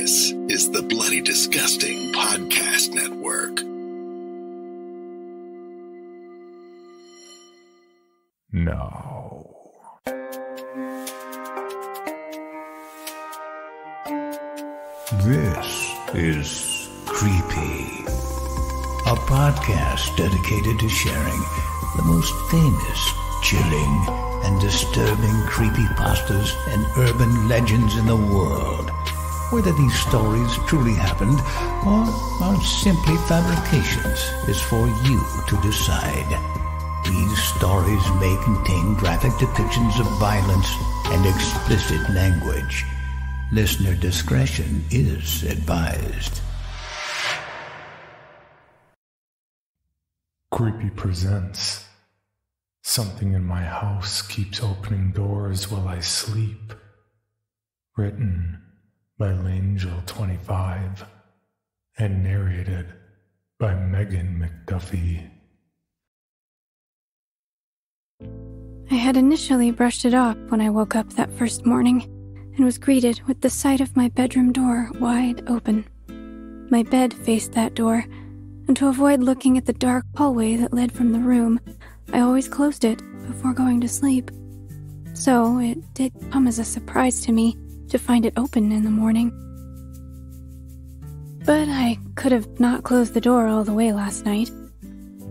This is the Bloody Disgusting Podcast Network. No. This is Creepy, a podcast dedicated to sharing the most famous, chilling, and disturbing creepypastas and urban legends in the world. Whether these stories truly happened or are simply fabrications is for you to decide. These stories may contain graphic depictions of violence and explicit language. Listener discretion is advised. Creepy presents Something in My House Keeps Opening Doors While I Sleep. Written by Langel25 and narrated by Megan McDuffie. I had initially brushed it off when I woke up that first morning and was greeted with the sight of my bedroom door wide open. My bed faced that door, and to avoid looking at the dark hallway that led from the room, I always closed it before going to sleep. So it did come as a surprise to me to find it open in the morning. But I could have not closed the door all the way last night.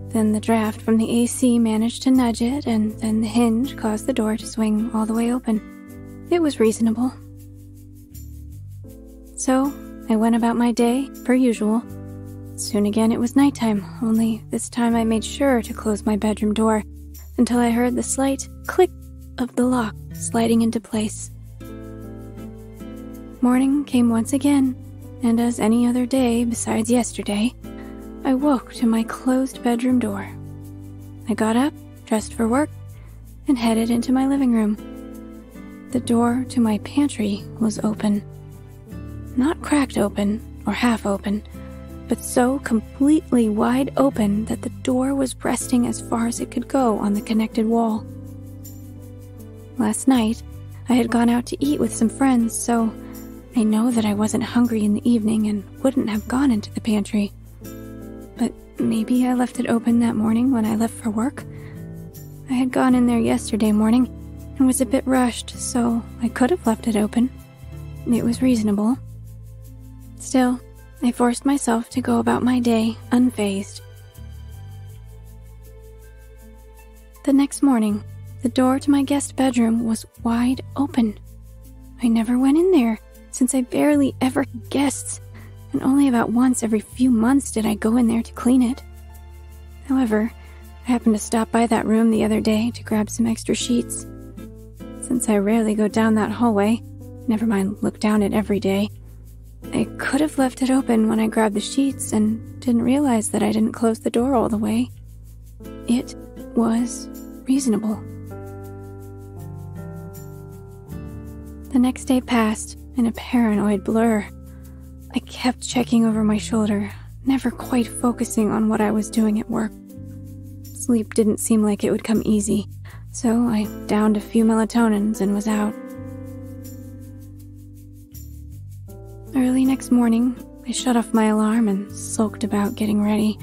Then the draft from the AC managed to nudge it, and then the hinge caused the door to swing all the way open. It was reasonable. So I went about my day, per usual. Soon again it was nighttime, only this time I made sure to close my bedroom door until I heard the slight click of the lock sliding into place. Morning came once again, and as any other day besides yesterday, I woke to my closed bedroom door. I got up, dressed for work, and headed into my living room. The door to my pantry was open. Not cracked open or half open, but so completely wide open that the door was resting as far as it could go on the connected wall. Last night, I had gone out to eat with some friends, so I know that I wasn't hungry in the evening and wouldn't have gone into the pantry. But maybe I left it open that morning when I left for work. I had gone in there yesterday morning and was a bit rushed, so I could have left it open. It was reasonable. Still, I forced myself to go about my day unfazed. The next morning, the door to my guest bedroom was wide open. I never went in there, since I barely ever had guests, and only about once every few months did I go in there to clean it. However, I happened to stop by that room the other day to grab some extra sheets. Since I rarely go down that hallway, never mind look down it every day, I could have left it open when I grabbed the sheets and didn't realize that I didn't close the door all the way. It was reasonable. The next day passed in a paranoid blur. I kept checking over my shoulder, never quite focusing on what I was doing at work. Sleep didn't seem like it would come easy, so I downed a few melatonins and was out. Early next morning, I shut off my alarm and sulked about getting ready.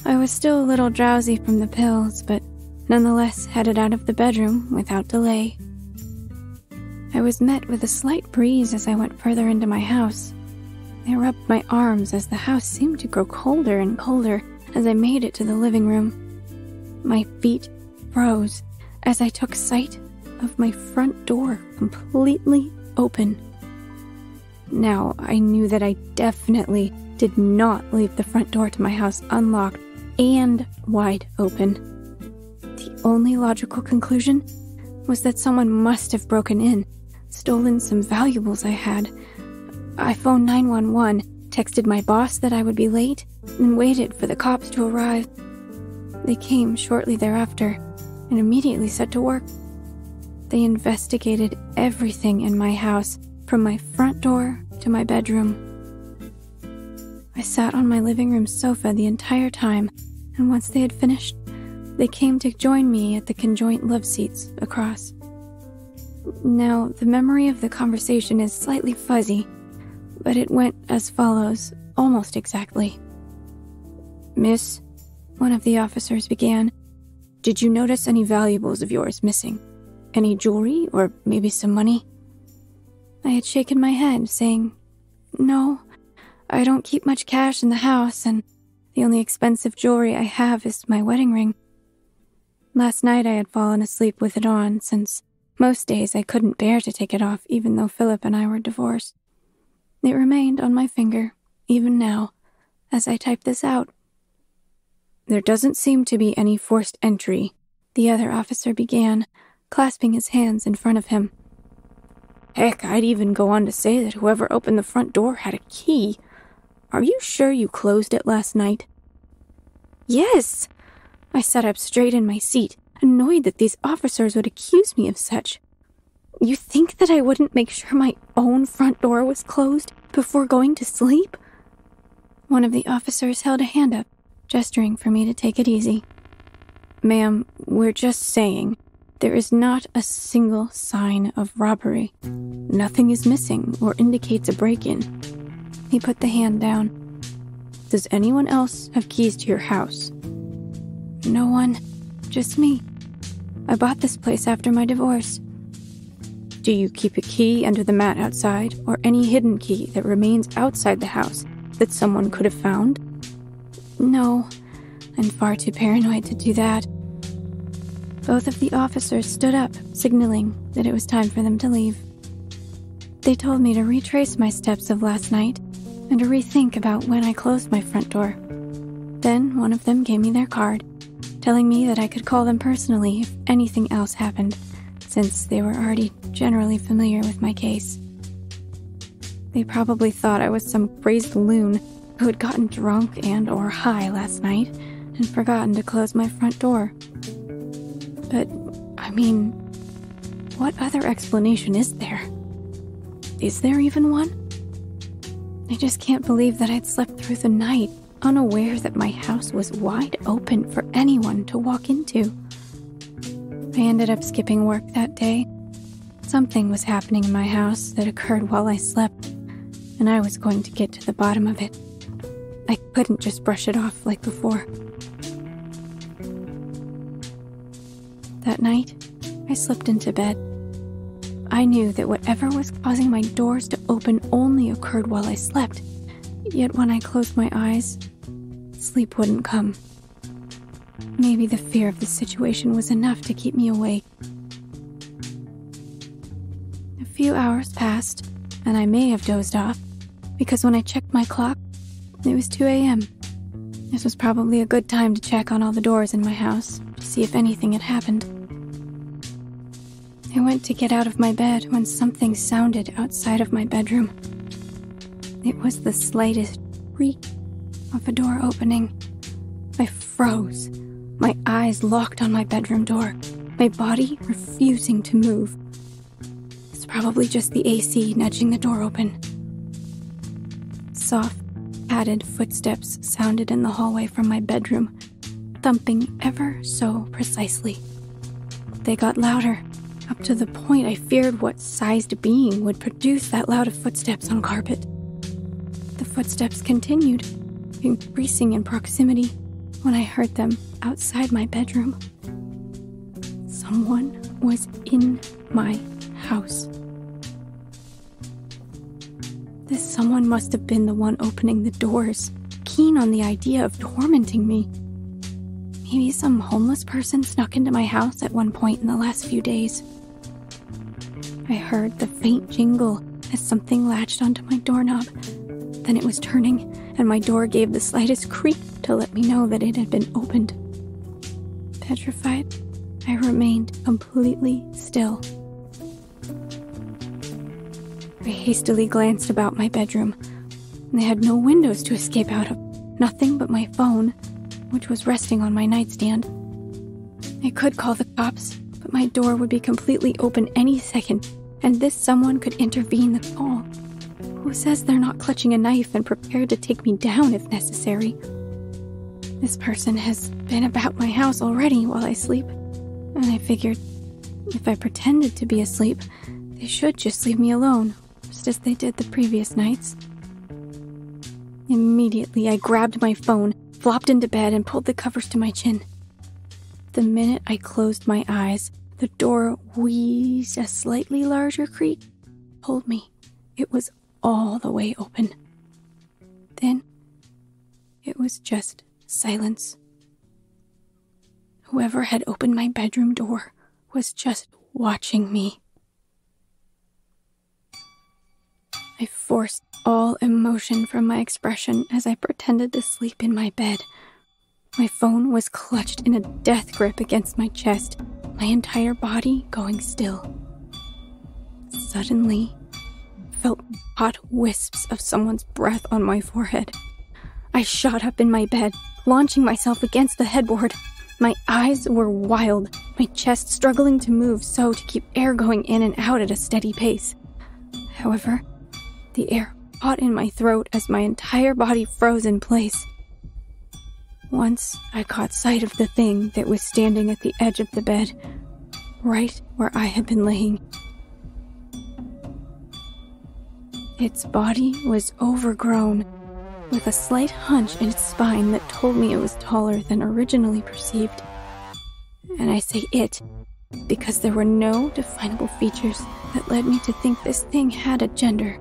I was still a little drowsy from the pills, but nonetheless headed out of the bedroom without delay. I was met with a slight breeze as I went further into my house. I rubbed my arms as the house seemed to grow colder and colder as I made it to the living room. My feet froze as I took sight of my front door completely open. Now, I knew that I definitely did not leave the front door to my house unlocked and wide open. The only logical conclusion was that someone must have broken in, stolen some valuables I had. I phoned 911, texted my boss that I would be late, and waited for the cops to arrive. They came shortly thereafter and immediately set to work. They investigated everything in my house, from my front door to my bedroom. I sat on my living room sofa the entire time, and once they had finished, they came to join me at the conjoint love seats across. Now, the memory of the conversation is slightly fuzzy, but it went as follows, almost exactly. "Miss," one of the officers began, "did you notice any valuables of yours missing? Any jewelry, or maybe some money?" I had shaken my head, saying, "No, I don't keep much cash in the house, and the only expensive jewelry I have is my wedding ring. Last night I had fallen asleep with it on, since most days I couldn't bear to take it off even though Philip and I were divorced. It remained on my finger, even now, as I type this out." "There doesn't seem to be any forced entry," the other officer began, clasping his hands in front of him. "Heck, I'd even go on to say that whoever opened the front door had a key. Are you sure you closed it last night?" "Yes!" I sat up straight in my seat, annoyed that these officers would accuse me of such. "You think that I wouldn't make sure my own front door was closed before going to sleep?" One of the officers held a hand up, gesturing for me to take it easy. "Ma'am, we're just saying, there is not a single sign of robbery. Nothing is missing or indicates a break-in." He put the hand down. "Does anyone else have keys to your house?" "No one. Just me. I bought this place after my divorce." "Do you keep a key under the mat outside, or any hidden key that remains outside the house that someone could have found?" "No. I'm far too paranoid to do that." Both of the officers stood up, signaling that it was time for them to leave. They told me to retrace my steps of last night and to rethink about when I closed my front door. Then one of them gave me their card, telling me that I could call them personally if anything else happened, since they were already generally familiar with my case. They probably thought I was some crazed loon who had gotten drunk and or high last night and forgotten to close my front door. But, I mean, what other explanation is there? Is there even one? I just can't believe that I'd slept through the night, unaware that my house was wide open for anyone to walk into. I ended up skipping work that day. Something was happening in my house that occurred while I slept, and I was going to get to the bottom of it. I couldn't just brush it off like before. That night, I slipped into bed. I knew that whatever was causing my doors to open only occurred while I slept, yet when I closed my eyes, sleep wouldn't come. Maybe the fear of the situation was enough to keep me awake. A few hours passed, and I may have dozed off, because when I checked my clock, it was 2 a.m. This was probably a good time to check on all the doors in my house to see if anything had happened. I went to get out of my bed when something sounded outside of my bedroom. It was the slightest creak of a door opening. I froze, my eyes locked on my bedroom door, my body refusing to move. It's probably just the AC nudging the door open. Soft, padded footsteps sounded in the hallway from my bedroom, thumping ever so precisely. They got louder, up to the point I feared what sized being would produce that loud of footsteps on carpet. The footsteps continued, increasing in proximity when I heard them outside my bedroom. Someone was in my house. This someone must have been the one opening the doors, keen on the idea of tormenting me. Maybe some homeless person snuck into my house at one point in the last few days. I heard the faint jingle as something latched onto my doorknob. Then it was turning, and my door gave the slightest creak to let me know that it had been opened. Petrified, I remained completely still. I hastily glanced about my bedroom. I had no windows to escape out of, nothing but my phone, which was resting on my nightstand. I could call the cops, but my door would be completely open any second, and this someone could intervene the call. Who says they're not clutching a knife and prepared to take me down if necessary? This person has been about my house already while I sleep, and I figured if I pretended to be asleep, they should just leave me alone, just as they did the previous nights. Immediately, I grabbed my phone, flopped into bed, and pulled the covers to my chin. The minute I closed my eyes, the door wheezed a slightly larger creak, told me it was all the way open. Then, it was just silence. Whoever had opened my bedroom door was just watching me. I forced all emotion from my expression as I pretended to sleep in my bed. My phone was clutched in a death grip against my chest, my entire body going still. Suddenly, I felt hot wisps of someone's breath on my forehead. I shot up in my bed, launching myself against the headboard. My eyes were wild, my chest struggling to move so to keep air going in and out at a steady pace. However, the air caught in my throat as my entire body froze in place. Once I caught sight of the thing that was standing at the edge of the bed, right where I had been laying. Its body was overgrown, with a slight hunch in its spine that told me it was taller than originally perceived. And I say it because there were no definable features that led me to think this thing had a gender.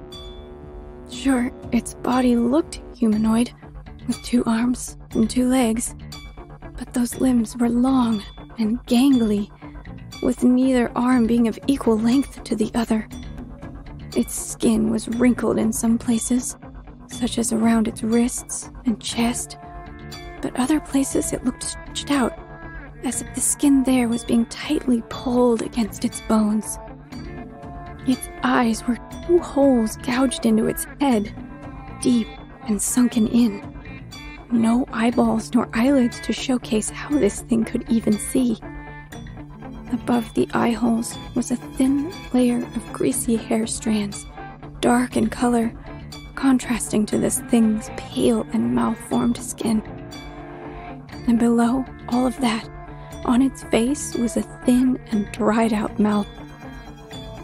Sure, its body looked humanoid, with 2 arms and 2 legs, but those limbs were long and gangly, with neither arm being of equal length to the other. Its skin was wrinkled in some places, such as around its wrists and chest, but other places it looked stretched out, as if the skin there was being tightly pulled against its bones. Its eyes were 2 holes gouged into its head, deep and sunken in. No eyeballs nor eyelids to showcase how this thing could even see. Above the eye holes was a thin layer of greasy hair strands, dark in color, contrasting to this thing's pale and malformed skin. And below all of that, on its face was a thin and dried out mouth,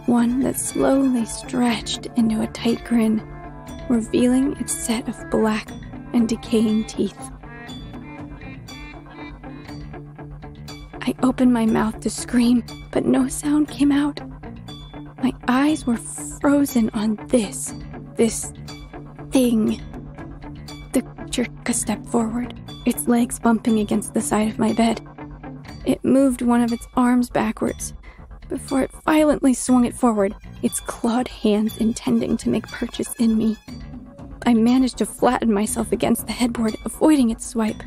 one that slowly stretched into a tight grin, revealing its set of black and decaying teeth. I opened my mouth to scream, but no sound came out. My eyes were frozen on this thing. The creature took a step forward, its legs bumping against the side of my bed. It moved one of its arms backwards, before it violently swung it forward, its clawed hands intending to make purchase in me. I managed to flatten myself against the headboard, avoiding its swipe.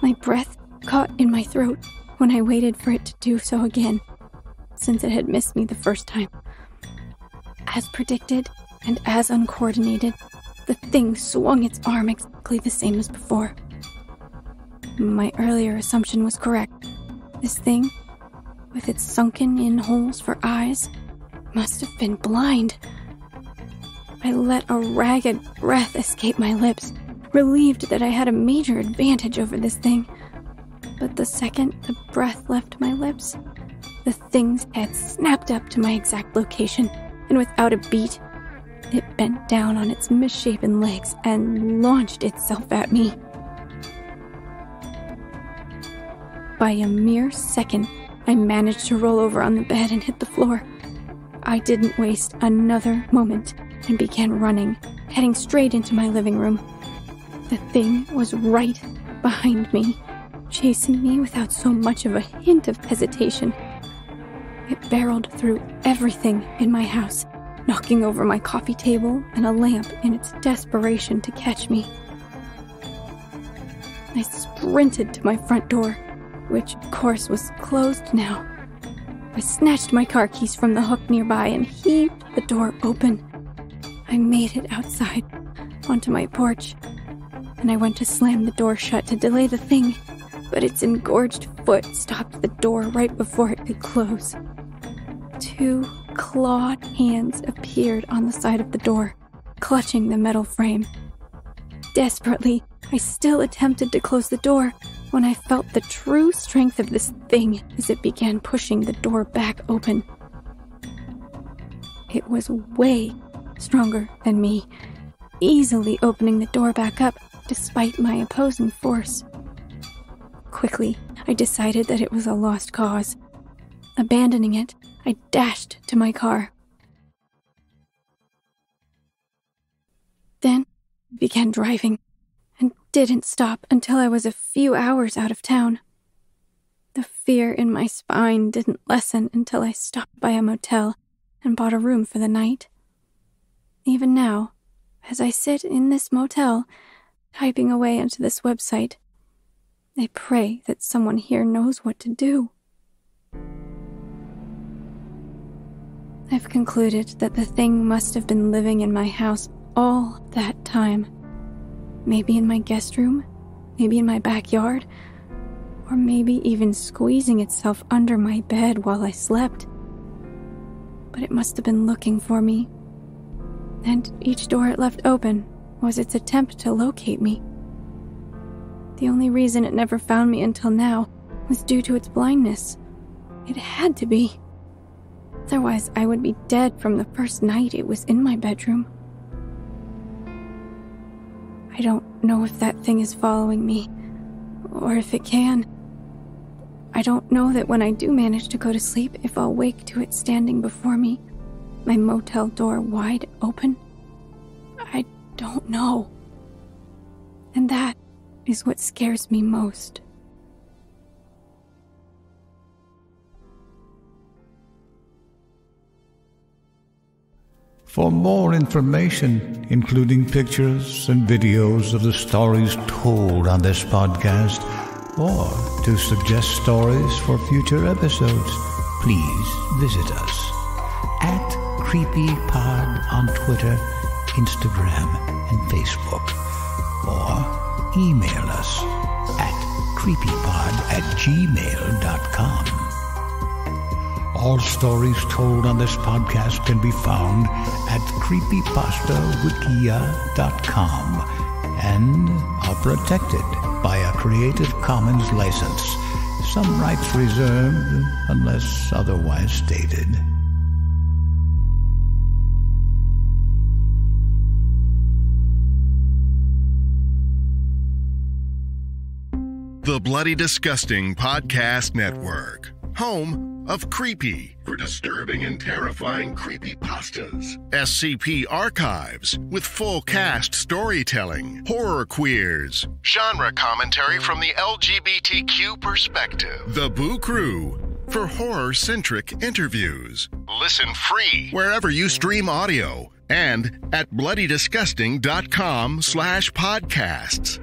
My breath caught in my throat when I waited for it to do so again, since it had missed me the first time. As predicted, and as uncoordinated, the thing swung its arm exactly the same as before. My earlier assumption was correct. This thing, with its sunken-in holes for eyes, must have been blind. I let a ragged breath escape my lips, relieved that I had a major advantage over this thing. But the second the breath left my lips, the thing's head snapped up to my exact location, and without a beat, it bent down on its misshapen legs and launched itself at me. By a mere second, I managed to roll over on the bed and hit the floor. I didn't waste another moment and began running, heading straight into my living room. The thing was right behind me, chasing me without so much of a hint of hesitation. It barreled through everything in my house, knocking over my coffee table and a lamp in its desperation to catch me. I sprinted to my front door, which of course was closed now. I snatched my car keys from the hook nearby and heaved the door open. I made it outside, onto my porch, and I went to slam the door shut to delay the thing, but its engorged foot stopped the door right before it could close. 2 clawed hands appeared on the side of the door, clutching the metal frame. Desperately, I still attempted to close the door when I felt the true strength of this thing as it began pushing the door back open. It was way stronger than me, easily opening the door back up despite my opposing force. Quickly, I decided that it was a lost cause. Abandoning it, I dashed to my car. Then I began driving and didn't stop until I was a few hours out of town. The fear in my spine didn't lessen until I stopped by a motel and bought a room for the night. Even now, as I sit in this motel, typing away onto this website, I pray that someone here knows what to do. I've concluded that the thing must have been living in my house all that time. Maybe in my guest room, maybe in my backyard, or maybe even squeezing itself under my bed while I slept. But it must have been looking for me, and each door it left open was its attempt to locate me. The only reason it never found me until now was due to its blindness. It had to be. Otherwise, I would be dead from the first night it was in my bedroom. I don't know if that thing is following me, or if it can. I don't know that when I do manage to go to sleep, if I'll wake to it standing before me, my motel door wide open. I don't know. And that is what scares me most. For more information, including pictures and videos of the stories told on this podcast, or to suggest stories for future episodes, please visit us at CreepyPod on Twitter, Instagram, and Facebook, or email us at creepypod@gmail.com. All stories told on this podcast can be found at creepypastawikia.com and are protected by a Creative Commons license. Some rights reserved unless otherwise stated. The Bloody Disgusting Podcast Network. Home of Creepy for disturbing and terrifying creepypastas. SCP Archives with full cast storytelling, horror queers, genre commentary from the LGBTQ perspective. The Boo Crew for horror-centric interviews. Listen free wherever you stream audio and at bloodydisgusting.com/podcasts.